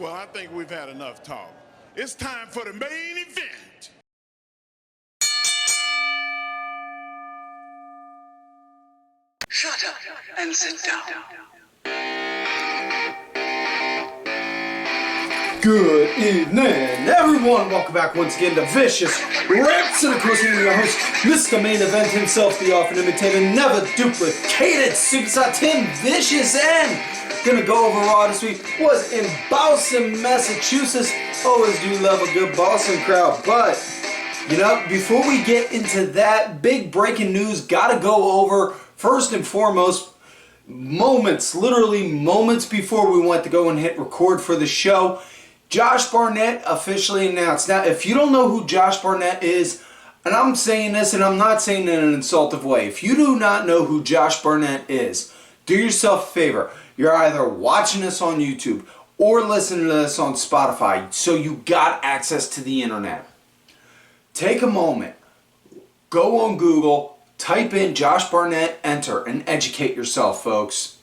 Well, I think we've had enough talk. It's time for the main event. Shut up and sit down. Good evening, everyone. Welcome back once again to Vicious Rants, and of course, I'm your host, Mr. Main Event himself, the often imitated, never duplicated Superstar Tim Vicious, and gonna go over Raw this week was in Boston, Massachusetts. Always do love a good Boston crowd, but you know, before we get into that big breaking news, gotta go over first and foremost moments, literally moments before we went to go and hit record for the show. Josh Barnett officially announced. Now, if you don't know who Josh Barnett is, and I'm saying this and I'm not saying it in an insultive way, if you do not know who Josh Barnett is, do yourself a favor. You're either watching this on YouTube or listening to this on Spotify, so you got access to the internet. Take a moment, go on Google, type in Josh Barnett, enter, and educate yourself, folks.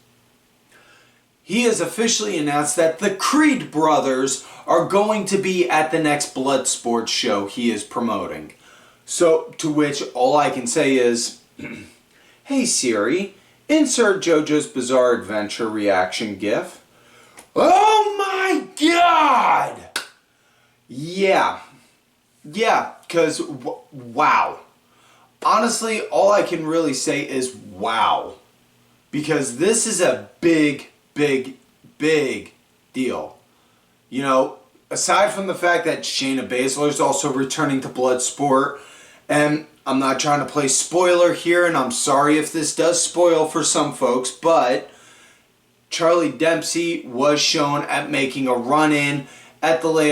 He has officially announced that the Creed brothers are going to be at the next Bloodsport show he is promoting. So, to which all I can say is, hey Siri, insert JoJo's Bizarre Adventure reaction gif. Oh my god! Yeah, because wow. Honestly, all I can really say is wow. Because this is a big deal. You know, aside from the fact that Shayna Baszler is also returning to Bloodsport, and I'm not trying to play spoiler here, and I'm sorry if this does spoil for some folks, but Charlie Dempsey was shown at making a run-in at some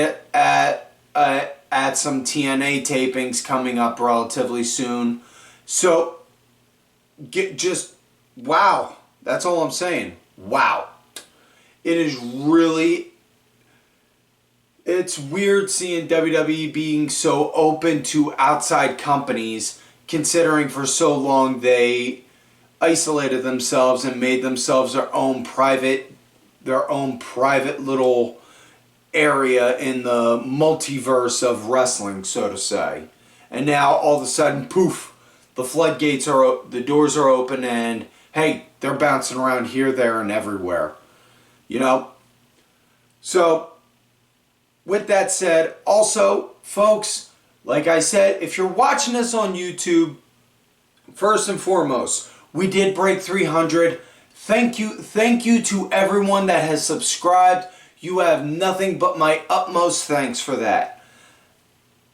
TNA tapings coming up relatively soon. So, just wow. That's all I'm saying. Wow. It is really, it's weird seeing WWE being so open to outside companies, considering for so long they isolated themselves and made themselves their own private little area in the multiverse of wrestling, so to say. And now all of a sudden, poof, the floodgates are, the doors are open, and hey, they're bouncing around here, there, and everywhere. You know? So, with that said, also, folks, like I said, if you're watching this on YouTube, first and foremost, we did break 300. Thank you to everyone that has subscribed. You have nothing but my utmost thanks for that.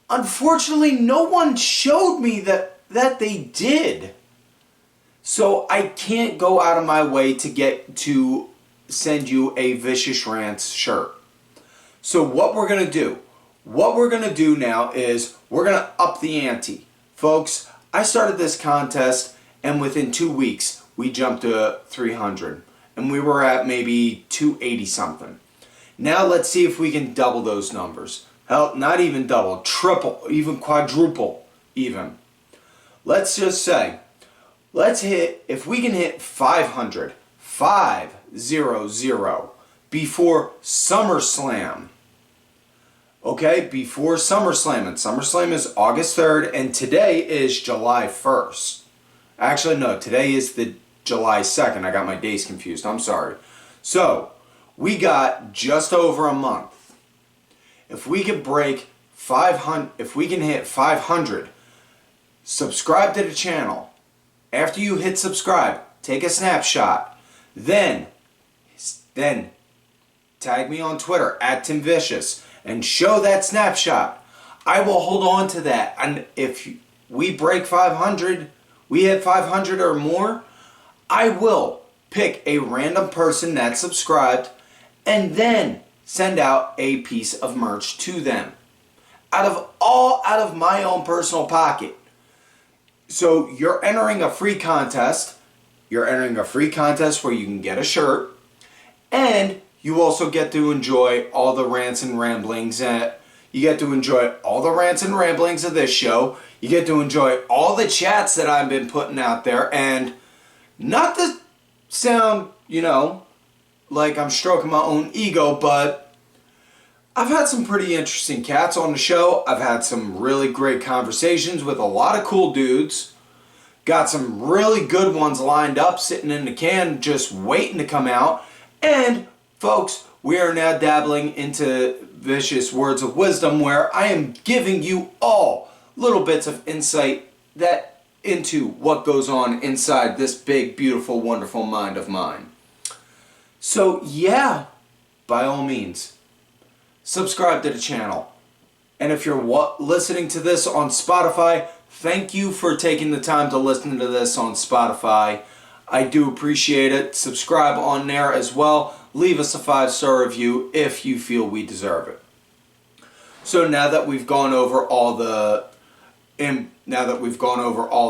Unfortunately, no one showed me that they did. So I can't go out of my way to send you a Vicious Rants shirt. So what we're going to do now is we're going to up the ante. Folks, I started this contest and within 2 weeks we jumped to 300. And we were at maybe 280 something. Now let's see if we can double those numbers. Hell, not even double, triple, even quadruple even. Let's just say, if we can hit 500, 500, before SummerSlam. Okay, before SummerSlam. And SummerSlam is August 3rd, and today is July 1st. Actually, no, today is the July 2nd. I got my days confused. I'm sorry. So, we got just over a month. If we can break 500, if we can hit 500, subscribe to the channel. After you hit subscribe, take a snapshot. Then tag me on Twitter @TimVicious and show that snapshot. I will hold on to that. And if we break 500, we hit 500 or more, I will pick a random person that subscribed and then send out a piece of merch to them. Out of my own personal pocket. So you're entering a free contest. You're entering a free contest where you can get a shirt. And you also get to enjoy all the rants and ramblings. You get to enjoy all the rants and ramblings of this show. You get to enjoy all the chats that I've been putting out there. And not to sound, like I'm stroking my own ego, but I've had some pretty interesting cats on the show. I've had some really great conversations with a lot of cool dudes. Got some really good ones lined up, sitting in the can, just waiting to come out. And, folks, we are now dabbling into vicious words of wisdom where I am giving you all little bits of insight into what goes on inside this big, beautiful, wonderful mind of mine. So, yeah, by all means, subscribe to the channel. And if you're listening to this on Spotify, thank you for taking the time to listen to this on Spotify. I do appreciate it. Subscribe on there as well. Leave us a 5-star review if you feel we deserve it. So now that we've gone over all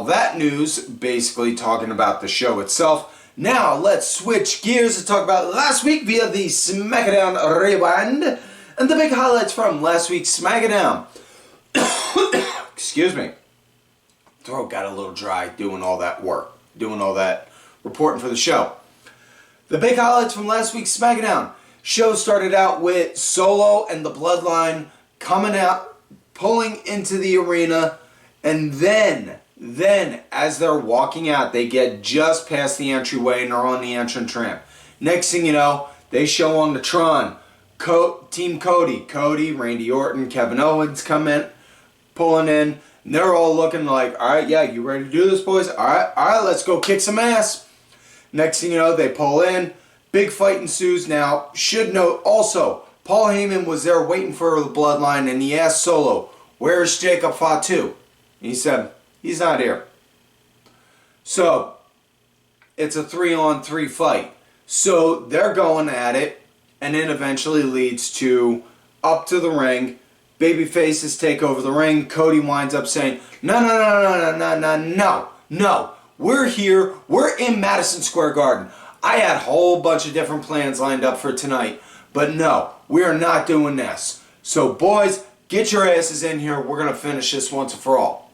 that news, basically talking about the show itself, now let's switch gears to talk about last week via the SmackDown Rewind and the big highlights from last week's SmackDown. Excuse me. Throat got a little dry doing all that work, doing all that reporting for the show. The big highlights from last week's SmackDown. Show started out with Solo and the Bloodline coming out, pulling into the arena, and then as they're walking out, they get just past the entryway and are on the entrance ramp. Next thing you know, they show on the Tron, Team Cody, Randy Orton, Kevin Owens come in, pulling in. And they're all looking like, all right, yeah, you ready to do this, boys? All right, let's go kick some ass. Next thing you know, they pull in. Big fight ensues. Now, should note also, Paul Heyman was there waiting for the Bloodline, and he asked Solo, where's Jacob Fatu? And he said, he's not here. So, it's a 3-on-3 fight. So, they're going at it, and it eventually leads to up to the ring. Babyfaces take over the ring. Cody winds up saying, no. We're here. We're in Madison Square Garden. I had a whole bunch of different plans lined up for tonight. But no, we are not doing this. So boys, get your asses in here. We're going to finish this once and for all.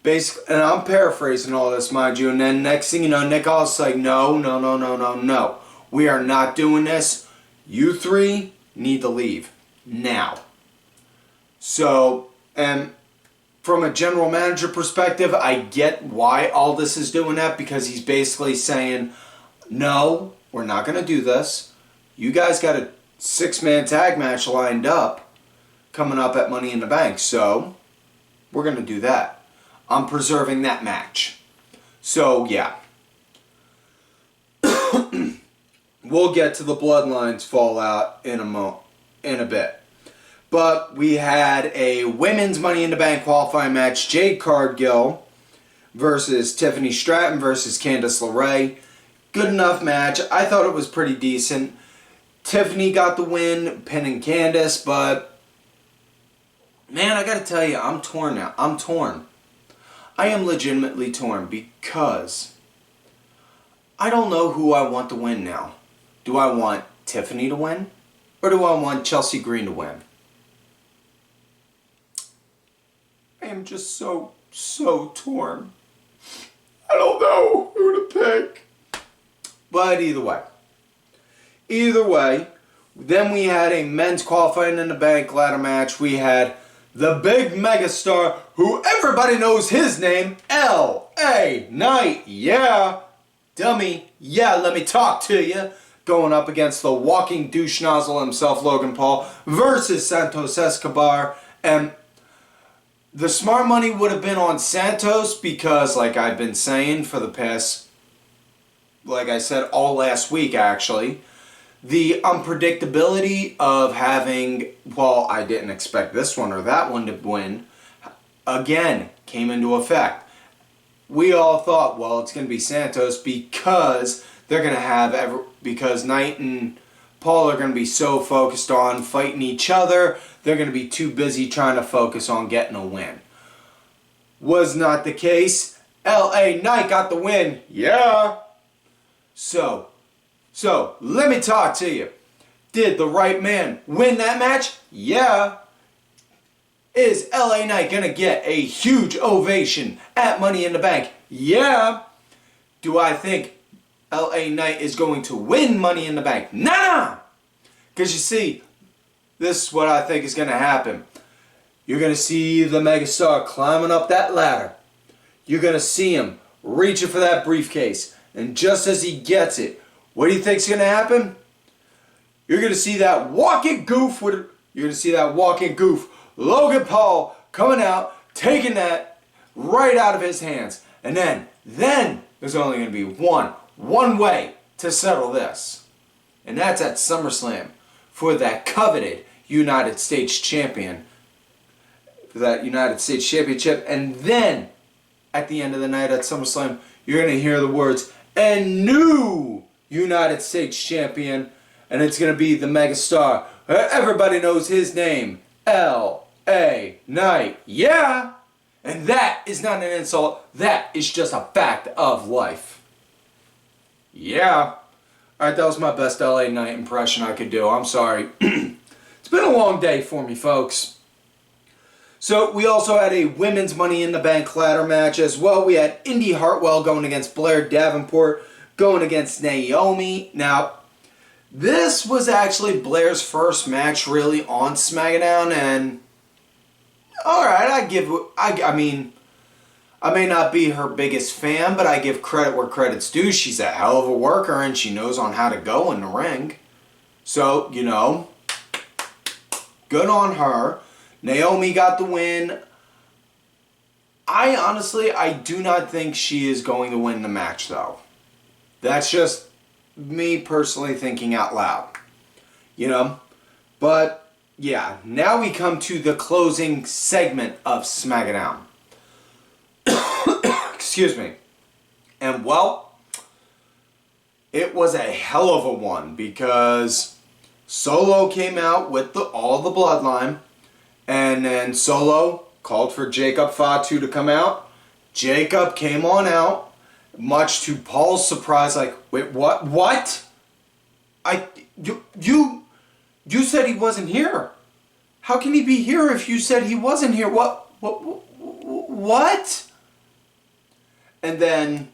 Basically, and I'm paraphrasing all this, mind you. And then next thing you know, Nick Aldis like, no. We are not doing this. You three need to leave now. So, and from a general manager perspective, I get why Aldis is doing that, because he's basically saying, no, we're not going to do this. You guys got a 6-man tag match lined up coming up at Money in the Bank, so we're going to do that. I'm preserving that match. So, yeah. We'll get to the Bloodlines fallout in a bit. But we had a women's Money in the Bank qualifying match. Jade Cargill versus Tiffany Stratton versus Candice LeRae. Good enough match. I thought it was pretty decent. Tiffany got the win, pinning Candice, but man, I gotta tell you, I'm torn now. I'm torn. I am legitimately torn because I don't know who I want to win now. Do I want Tiffany to win? Or do I want Chelsea Green to win? I am just so torn. I don't know who to pick. But either way, then we had a men's qualifying in the bank ladder match. We had the big megastar, who everybody knows his name, L.A. Knight. Yeah, dummy. Yeah, let me talk to you. Going up against the walking douche nozzle himself, Logan Paul, versus Santos Escobar. And the smart money would have been on Santos because, like I've been saying for the past, like I said, all last week actually, the unpredictability of having, well, I didn't expect this one or that one to win, again, came into effect. We all thought, well, it's going to be Santos because they're going to have, because Knight and Paul are going to be so focused on fighting each other, they're going to be too busy trying to focus on getting a win. Was not the case. L.A. Knight got the win. Yeah. So, let me talk to you. Did the right man win that match? Yeah. Is L.A. Knight going to get a huge ovation at Money in the Bank? Yeah. Do I think L.A. Knight is going to win Money in the Bank? Nah! Because you see, This is what I think is going to happen. You're going to see the megastar climbing up that ladder. You're going to see him reaching for that briefcase. And just as he gets it, what do you think's going to happen? You're going to see that walking goof Logan Paul coming out, taking that right out of his hands. And then there's only going to be one way to settle this. And that's at SummerSlam for that coveted United States champion. For that United States championship. And then at the end of the night at SummerSlam, you're going to hear the words, "and new United States champion." And it's going to be the megastar. Everybody knows his name. L.A. Knight. Yeah! And that is not an insult. That is just a fact of life. Yeah. Alright, that was my best L.A. Knight impression I could do. I'm sorry. It's been a long day for me, folks. So, we also had a women's Money in the Bank ladder match as well. We had Indy Hartwell going against Blair Davenport, going against Naomi. Now, this was actually Blair's first match really on SmackDown, and alright, I mean, I may not be her biggest fan, but I give credit where credit's due. She's a hell of a worker, and she knows on how to go in the ring. So, you know, good on her. Naomi got the win. I do not think she is going to win the match, though. That's just me personally thinking out loud. You know? But, yeah. Now we come to the closing segment of SmackDown. Excuse me. And, well, it was a hell of a one because Solo came out with all the bloodline. And then Solo called for Jacob Fatu to come out. Jacob came on out, much to Paul's surprise, like, wait, what? What? You said he wasn't here. How can he be here if you said he wasn't here? What? And then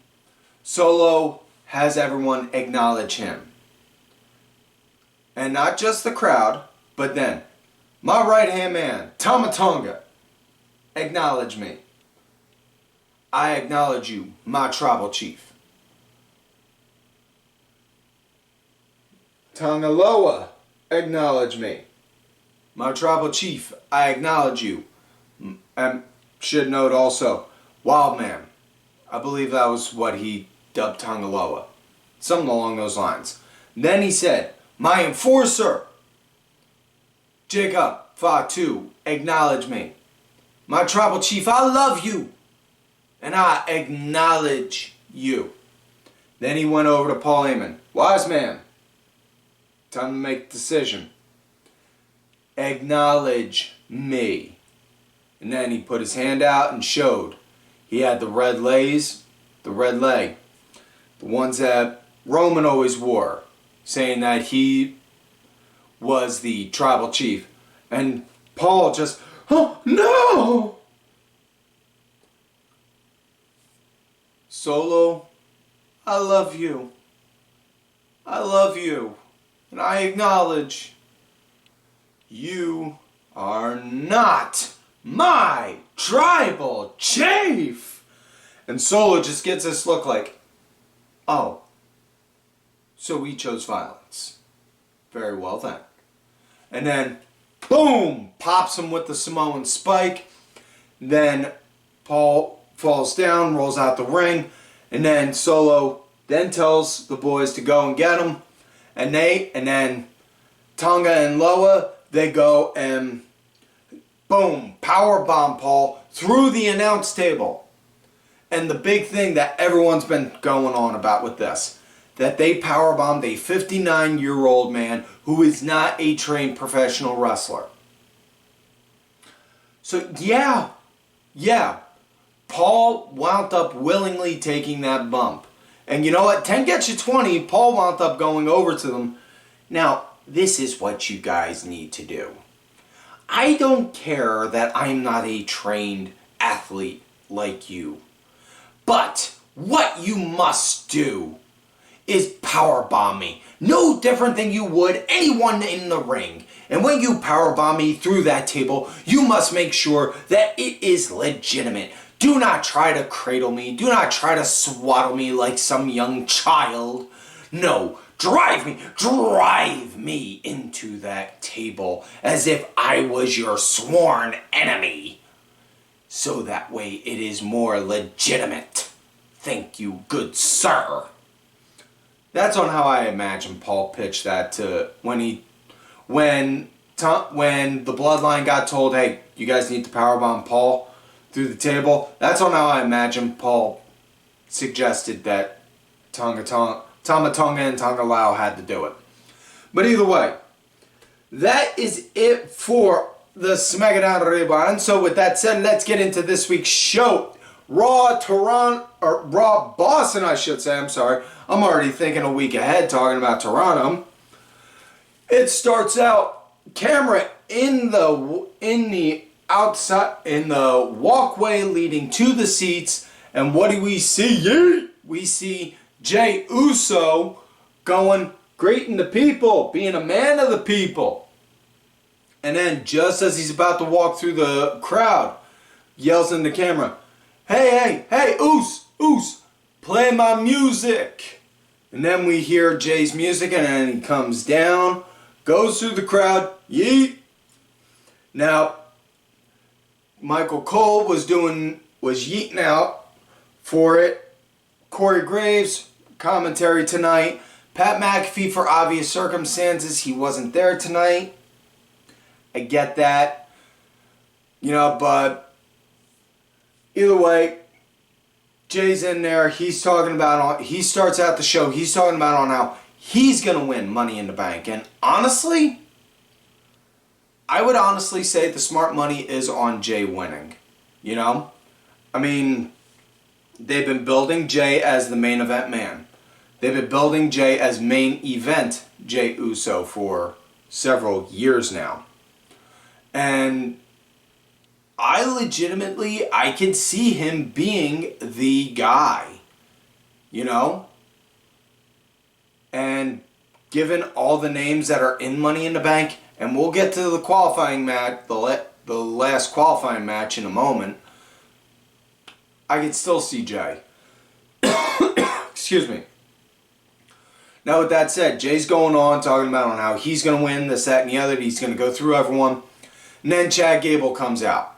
Solo has everyone acknowledge him. And not just the crowd, but then my right-hand man, Tama Tonga, acknowledge me. I acknowledge you, my tribal chief. Tongaloa, acknowledge me. My tribal chief, I acknowledge you. And should note also, Wild Man. I believe that was what he dubbed Tongaloa. Something along those lines. Then he said, my enforcer, Jacob Fatu, acknowledge me. My tribal chief, I love you. And I acknowledge you. Then he went over to Paul Heyman. Wise man. Time to make a decision. Acknowledge me. And then he put his hand out and showed. He had the red leg. The ones that Roman always wore. Saying that he was the tribal chief. And Paul just, oh no! Solo, I love you. I love you. And I acknowledge you are not my tribal chief. And Solo just gets this look like, oh, so we chose violence. Very well then. And then, boom, pops him with the Samoan spike. Then Paul falls down, rolls out the ring. And then Solo then tells the boys to go and get him. And then Tonga and Loa, they go and boom, powerbomb Paul through the announce table. And the big thing that everyone's been going on about with this, that they powerbombed a 59-year-old man who is not a trained professional wrestler. So yeah, Paul wound up willingly taking that bump. And you know what? 10 gets you 20. Paul wound up going over to them. Now, this is what you guys need to do. I don't care that I'm not a trained athlete like you. But what you must do is powerbomb me. No different than you would anyone in the ring. And when you powerbomb me through that table, you must make sure that it is legitimate. Do not try to cradle me. Do not try to swaddle me like some young child. No, drive me into that table as if I was your sworn enemy. So that way it is more legitimate. Thank you, good sir. That's on how I imagine Paul pitched that to when the Bloodline got told, hey, you guys need to powerbomb Paul through the table. That's on how I imagine Paul suggested that Tama Tonga and Tonga Lao had to do it. But either way, that is it for the SmackDown Rewind. So with that said, let's get into this week's show. Raw Boston, I should say. I'm sorry. I'm already thinking a week ahead talking about Toronto. It starts out camera in the outside in the walkway leading to the seats, and what do we see? We see Jey Uso going greeting the people, being a man of the people. And then just as he's about to walk through the crowd, yells in the camera, hey, Oos, play my music. And then we hear Jay's music, and then he comes down, goes through the crowd, yeet. Now, Michael Cole was yeeting out for it. Corey Graves, commentary tonight. Pat McAfee, for obvious circumstances, he wasn't there tonight. I get that. But either way, Jay's in there. He starts out the show. He's talking about on how he's going to win Money in the Bank. And honestly, I would honestly say the smart money is on Jay winning. I mean, they've been building Jay as the main event man. They've been building Jay as main event Jey Uso for several years now. And I can see him being the guy, And given all the names that are in Money in the Bank, and we'll get to the qualifying match, the last qualifying match in a moment, I could still see Jay. Excuse me. Now with that said, Jay's going on, talking about on how he's going to win this, that, and the other. He's going to go through everyone. And then Chad Gable comes out.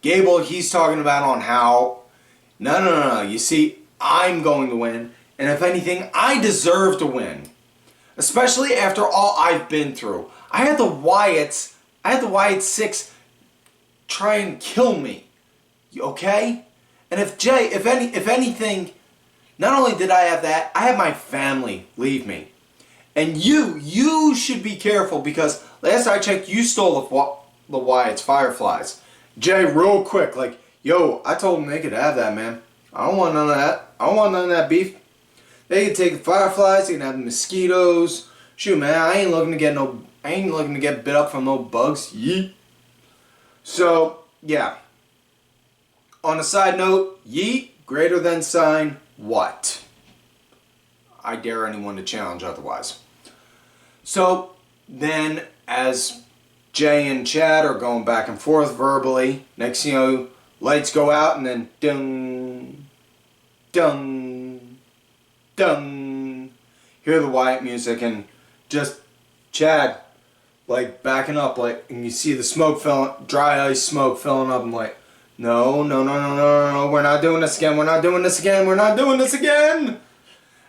Gable, he's talking about on how, no, you see, I'm going to win. And if anything, I deserve to win. Especially after all I've been through. I had the Wyatts 6 try and kill me. Okay? And if anything, not only did I have that, I had my family leave me. And you should be careful, because last I checked, you stole the Wyatt's Fireflies. Jay, real quick, I told them they could have that, man. I don't want none of that. I don't want none of that beef. They can take the Fireflies, they can have the mosquitoes. Shoot, man, I ain't looking to get bit up from no bugs. Yeet. So, yeah. On a side note, yeet, greater than sign, what? I dare anyone to challenge otherwise. So, then, as Jay and Chad are going back and forth verbally, next thing you know, lights go out, and then dung, dung, dung. Hear the Wyatt music, and just Chad, backing up, and you see the smoke dry ice smoke filling up. I'm like, no, we're not doing this again,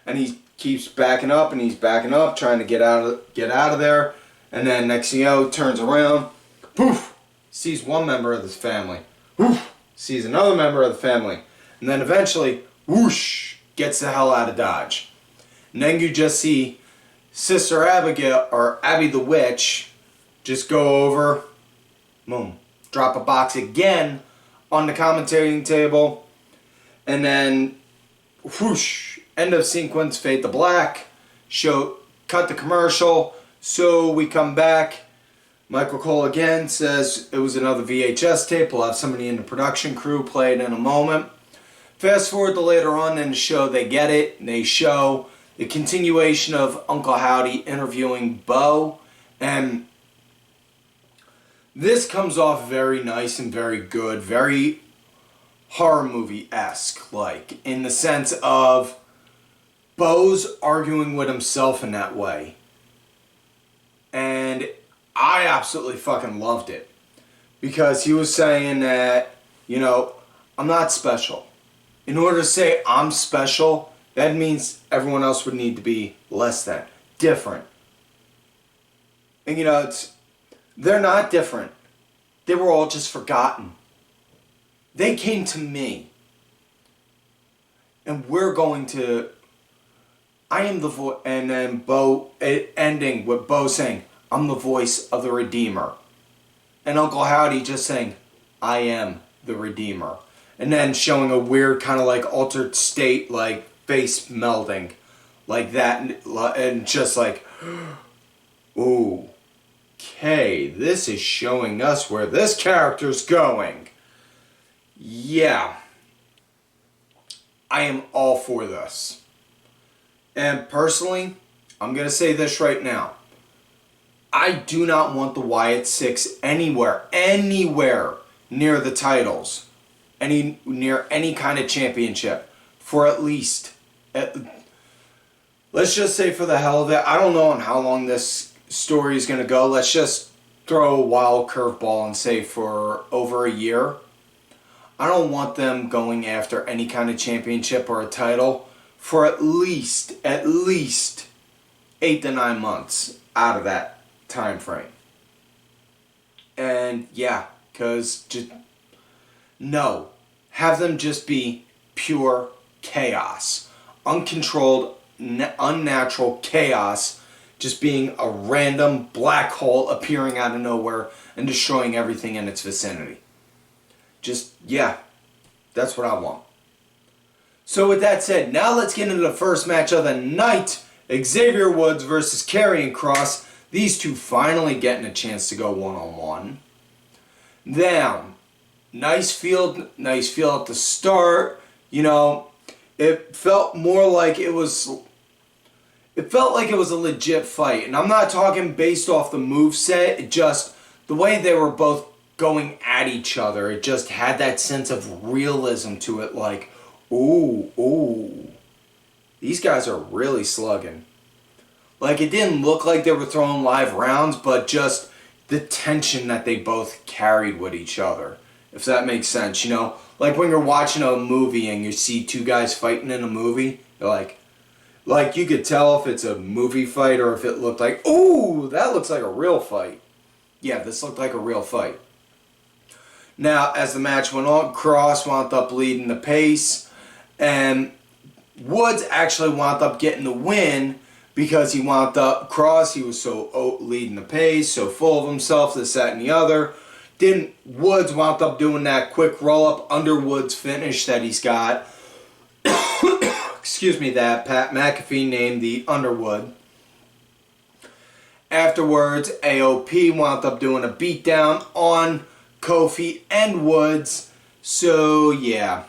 And he keeps backing up, and he's backing up, trying to get out of there. And then next thing you know, turns around, poof, sees one member of his family. Poof, sees another member of the family. And then eventually, whoosh, gets the hell out of Dodge. And then you just see Sister Abigail, or Abby the Witch, just go over, boom, drop a box again on the commentating table. And then, whoosh, end of sequence, fade to black, cut the commercial. So we come back. Michael Cole again says it was another VHS tape. We'll have somebody in the production crew play it in a moment. Fast forward to later on in the show, they get it. They the continuation of Uncle Howdy interviewing Bo, and this comes off very nice and very good, very horror movie-esque, like, in the sense of Bo's arguing with himself in that way. And I absolutely fucking loved it. Because he was saying that, you know, I'm not special. In order to say I'm special, that means everyone else would need to be less than, different. And you know, they're not different. They were all just forgotten. They came to me. And we're going to... I am the voice... And then Bo... ending with Bo saying, I'm the voice of the Redeemer. And Uncle Howdy just saying, I am the Redeemer. And then showing a weird kind of like altered state, like face melding. Like that. And just like... Ooh. Okay, this is showing us where this character's going. Yeah. I am all for this. And personally, I'm going to say this right now. I do not want the Wyatt Six anywhere near the titles. Near any kind of championship. For at least, let's just say for the hell of it, I don't know on how long this story is going to go. Let's just throw a wild curveball and say for over a year. I don't want them going after any kind of championship or a title for at least 8 to 9 months out of that time frame. And yeah, because no, have them just be pure chaos, uncontrolled, unnatural chaos, just being a random black hole appearing out of nowhere and destroying everything in its vicinity. Just, yeah, that's what I want. So with that said, now let's get into the first match of the night. Xavier Woods versus Karrion Kross. These two finally getting a chance to go one-on-one. Now, nice feel at the start. You know, it felt more like it was... It felt like it was a legit fight. And I'm not talking based off the moveset. It just, the way they were both going at each other, it just had that sense of realism to it, like, ooh, these guys are really slugging. Like, it didn't look like they were throwing live rounds, but just the tension that they both carried with each other, if that makes sense, you know? Like when you're watching a movie and you see two guys fighting in a movie, you're like you could tell if it's a movie fight or if it looked like, ooh, that looks like a real fight. Yeah, this looked like a real fight. Now, as the match went on, Kross wound up leading the pace, and Woods actually wound up getting the win because he wound up, Kross, he was so leading the pace, so full of himself, this, that, and the other. Then Woods wound up doing that quick roll-up under Woods finish that he's got. Excuse me, that Pat McAfee named the Underwood. Afterwards, AOP wound up doing a beatdown on Kofi and Woods. So, yeah.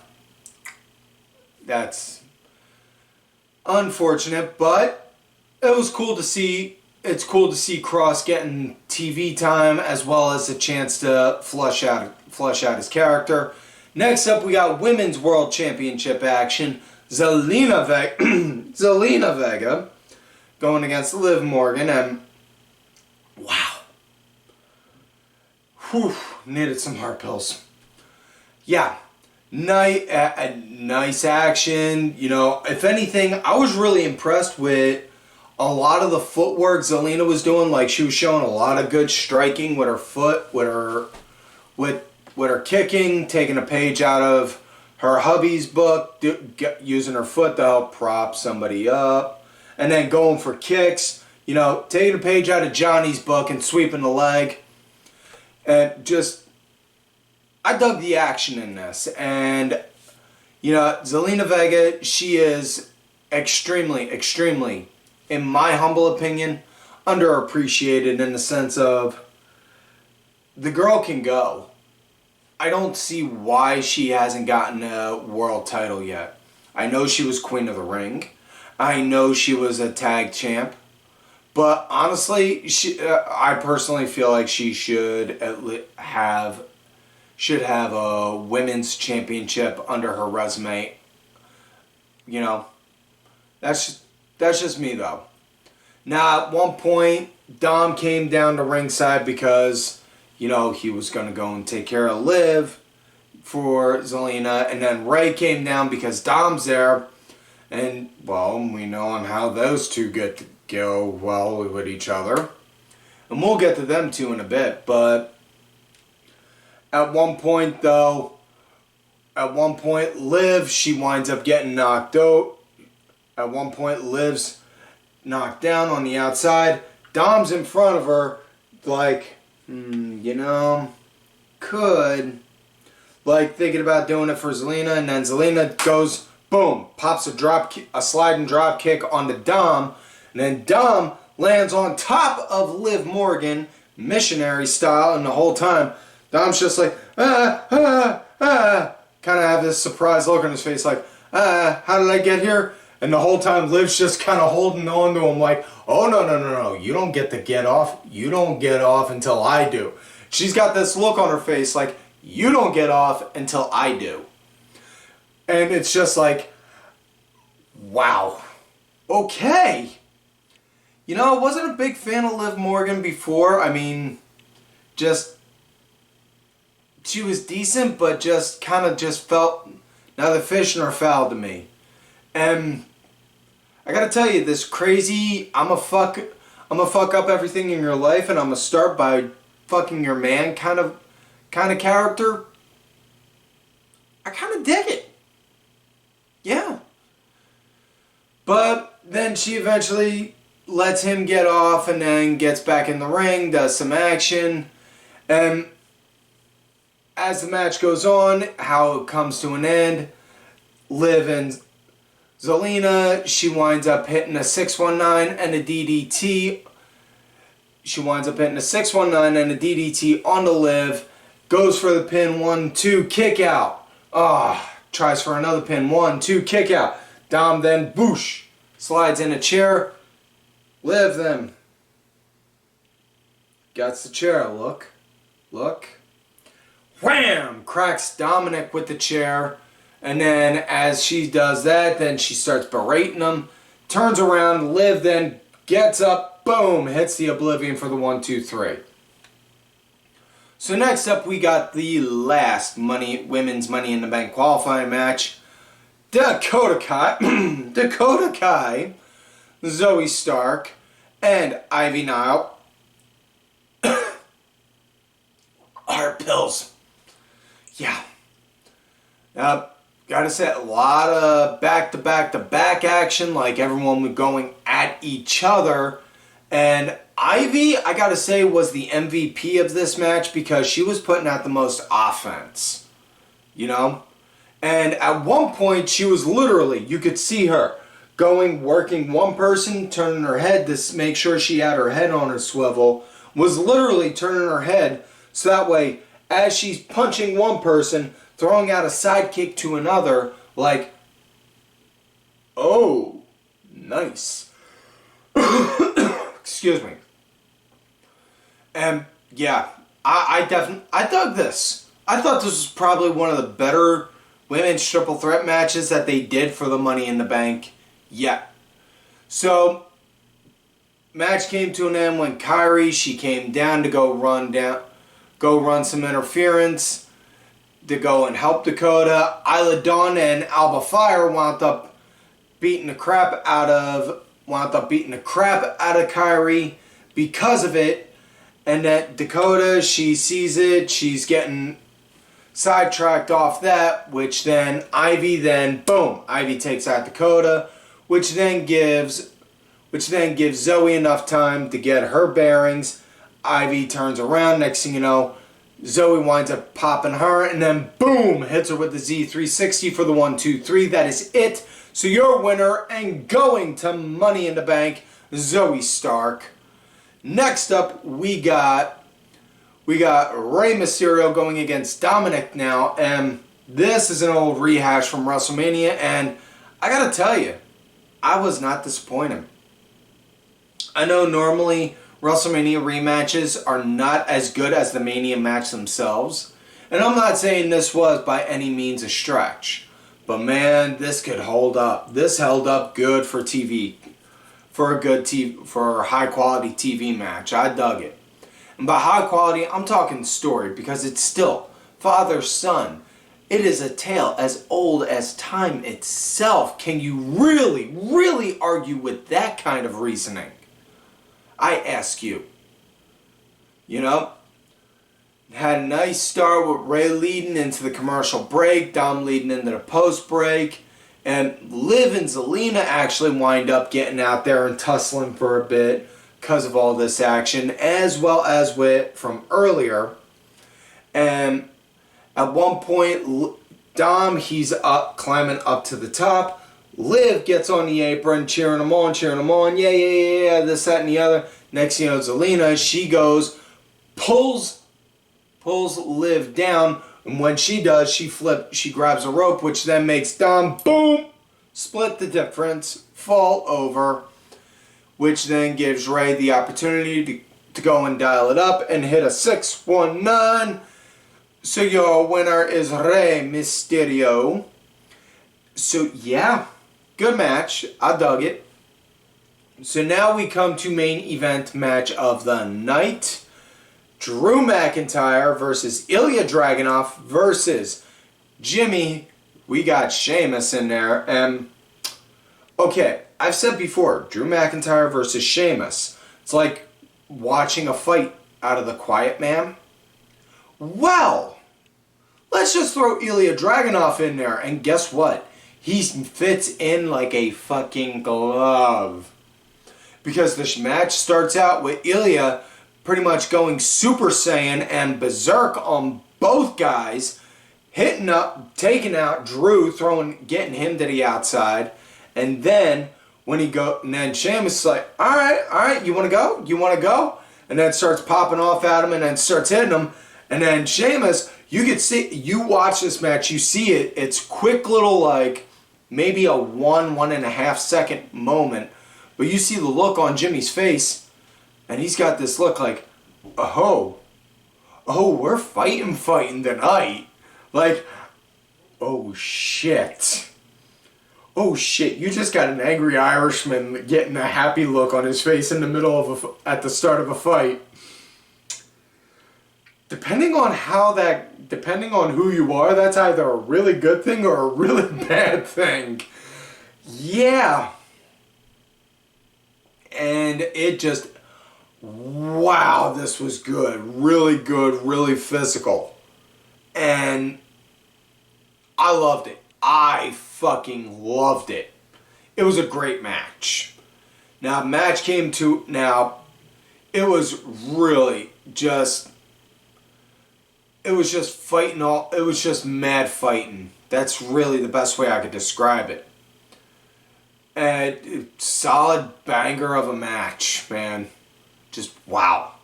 That's unfortunate, but it was cool to see. It's cool to see Kross getting TV time as well as a chance to flush out his character. Next up, we got Women's World Championship action. Zelina Vega going against Liv Morgan, and wow. Whew, needed some heart pills. Yeah, nice action. You know, if anything, I was really impressed with a lot of the footwork Zelina was doing. Like, she was showing a lot of good striking with her foot, with her kicking, taking a page out of her hubby's book, using her foot to help prop somebody up, and then going for kicks. You know, taking a page out of Johnny's book and sweeping the leg. And just, I dug the action in this. And, you know, Zelina Vega, she is extremely, in my humble opinion, underappreciated in the sense of the girl can go. I don't see why she hasn't gotten a world title yet. I know she was Queen of the Ring. I know she was a tag champ, but honestly, I personally feel like she should have a women's championship under her resume. You know, that's just me though. Now, at one point, Dom came down to ringside because, you know, he was going to go and take care of Liv for Zelina. And then Ray came down because Dom's there. And, well, we know on how those two get to go well with each other. And we'll get to them two in a bit. But at one point, though, Liv, she winds up getting knocked out. At one point, Liv's knocked down on the outside. Dom's in front of her, like, you know, could, like, thinking about doing it for Zelina, and then Zelina goes, boom, pops a slide and drop kick onto Dom, and then Dom lands on top of Liv Morgan, missionary style, and the whole time, Dom's just like, kind of have this surprised look on his face, like, how did I get here? And the whole time, Liv's just kind of holding on to him like, oh, no. You don't get to get off. You don't get off until I do. She's got this look on her face like, you don't get off until I do. And it's just like, wow. Okay. You know, I wasn't a big fan of Liv Morgan before. I mean, just, she was decent, but just kind of just felt neither fish nor fowl to me. And I gotta tell you, this crazy, I'm a fuck up everything in your life, and I'm gonna start by fucking your man kind of character. I kind of dig it. Yeah. But then she eventually lets him get off, and then gets back in the ring, does some action, and as the match goes on, how it comes to an end, Liv and Zelina, she winds up hitting a 619 and a DDT. She winds up hitting a 619 and a DDT on the Liv. Goes for the pin, 1-2, kick out. Tries for another pin, 1-2, kick out. Dom then, boosh, slides in a chair. Liv then gets the chair, look. Wham! Cracks Dominic with the chair. And then as she does that, then she starts berating him. Turns around, Liv then gets up, boom, hits the Oblivion for the 1-2-3. So next up we got the last women's Money in the Bank qualifying match. Dakota Kai, Zoe Stark, and Ivy Nile. Heart pills. Yeah. Gotta say, a lot of back-to-back-to-back action, like everyone was going at each other. And Ivy, I gotta say, was the MVP of this match because she was putting out the most offense. You know? And at one point, she was literally, you could see her working one person, turning her head to make sure she had her head on her swivel, was literally turning her head so that way, as she's punching one person, throwing out a sidekick to another, like, oh, nice. Excuse me. And yeah, I dug this. I thought this was probably one of the better women's triple threat matches that they did for the Money in the Bank yet. So, match came to an end when Kairi, she came down to go run some interference, to go and help Dakota. Isla Dawn and Alba Fire wound up beating the crap out of Kairi because of it. And that Dakota, she sees it, she's getting sidetracked off that, which then Ivy takes out Dakota, which then gives Zoe enough time to get her bearings. Ivy turns around, next thing you know, Zoe winds up popping her, and then boom, hits her with the Z360 for the 1-2-3. That is it. So your winner and going to Money in the Bank, Zoe Stark. Next up, we got Rey Mysterio going against Dominic now, and this is an old rehash from WrestleMania, and I gotta tell you, I was not disappointed. I know normally WrestleMania rematches are not as good as the Mania match themselves. And I'm not saying this was by any means a stretch. But man, this could hold up. This held up good for TV. For a high quality TV match. I dug it. And by high quality, I'm talking story, because it's still father-son. It is a tale as old as time itself. Can you really, really argue with that kind of reasoning? I ask you. You know? Had a nice start with Ray leading into the commercial break, Dom leading into the post break, and Liv and Zelina actually wind up getting out there and tussling for a bit because of all this action, as well as with from earlier. And at one point, Dom, he's up, climbing up to the top. Liv gets on the apron, cheering him on, yeah, this, that, and the other. Next thing you know, Zelina, she goes, pulls Liv down, and when she does, she grabs a rope, which then makes Dom, boom, split the difference, fall over, which then gives Ray the opportunity to go and dial it up and hit a 619. So your winner is Rey Mysterio. So yeah, good match. I dug it. So now we come to main event match of the night. Drew McIntyre versus Ilya Dragunov versus Jimmy. We got Sheamus in there. And okay, I've said before, Drew McIntyre versus Sheamus. It's like watching a fight out of The Quiet Man. Well, let's just throw Ilya Dragunov in there, and guess what? He fits in like a fucking glove. Because this match starts out with Ilya pretty much going Super Saiyan and Berserk on both guys, hitting up, taking out Drew, getting him to the outside, and then and then Sheamus is like, all right, you want to go? And then starts popping off at him and then starts hitting him. And then Sheamus, you watch this match, you see it, it's quick little, like, maybe a 1.5 second moment, but you see the look on Jimmy's face, and he's got this look like, oh, we're fighting tonight. Like, oh shit, you just got an angry Irishman getting a happy look on his face in the middle of at the start of a fight. Depending on who you are, that's either a really good thing or a really bad thing. Yeah. And it just, wow, this was good, really physical. And I loved it. I fucking loved it. It was a great match. Now, it was really just, it was just mad fighting. That's really the best way I could describe it. And solid banger of a match, man. Just wow.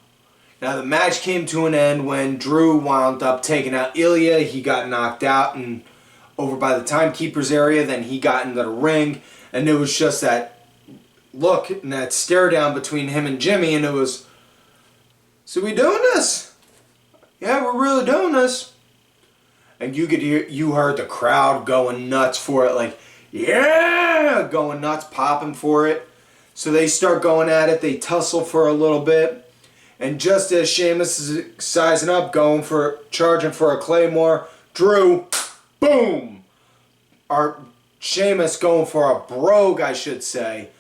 Now the match came to an end when Drew wound up taking out Ilya. He got knocked out and over by the timekeeper's area. Then he got into the ring. And it was just that look and that stare down between him and Jimmy. And it was, so we doing this? Yeah, we're really doing this. And you heard the crowd going nuts for it, like, yeah, going nuts, popping for it. So they start going at it, they tussle for a little bit. And just as Sheamus is sizing up, charging for a Claymore, Drew, boom! Sheamus going for a brogue, I should say.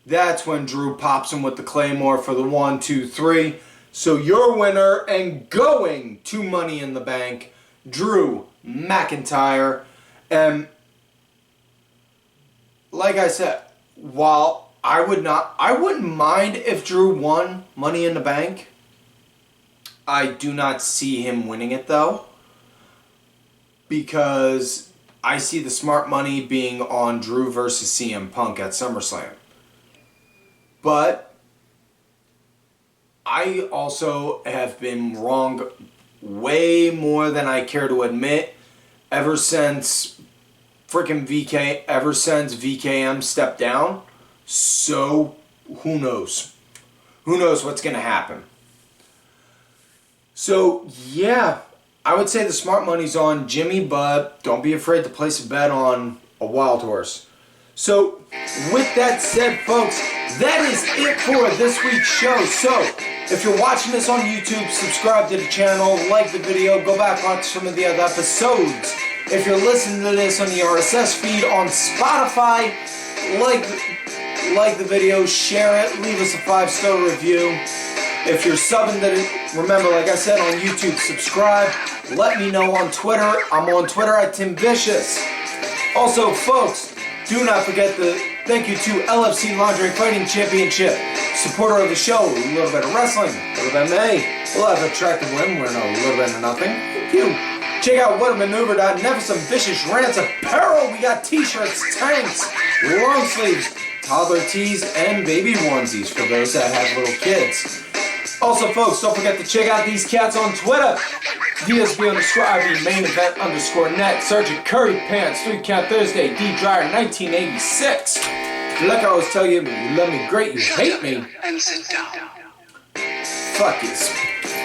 That's when Drew pops him with the Claymore for the 1, 2, 3. So your winner and going to Money in the Bank, Drew McIntyre. And like I said, while I wouldn't mind if Drew won Money in the Bank. I do not see him winning it though, because I see the smart money being on Drew versus CM Punk at SummerSlam. But I also have been wrong way more than I care to admit ever since freaking VK ever since VKM stepped down. So who knows? Who knows what's going to happen? So yeah, I would say the smart money's on Jimmy, but don't be afraid to place a bet on a wild horse. So with that said, folks, that is it for this week's show. So if you're watching this on YouTube, subscribe to the channel, like the video, go back and watch some of the other episodes. If you're listening to this on the RSS feed on Spotify, like the video, share it, leave us a 5-star review. If you're subbing to it, remember, like I said, on YouTube, subscribe. Let me know on Twitter. I'm on Twitter at Tim Vicious. Also, folks, do not forget the thank you to LFC Laundry Fighting Championship, supporter of the show. A little bit of wrestling, a little bit of MMA, a lot of attractive women. We're a little bit of nothing. Thank you. Check out whatamaneuver.net for some vicious rants apparel. We got t-shirts, tanks, long sleeves, toddler tees, and baby onesies for those that have little kids. Also, folks, don't forget to check out these cats on Twitter. DSB_IB main event _net. Sergeant Curry Pants 3 Count Thursday. D Dryer 1986. Like I always tell you, you love me great, you hate me. And sit down. Fuck you.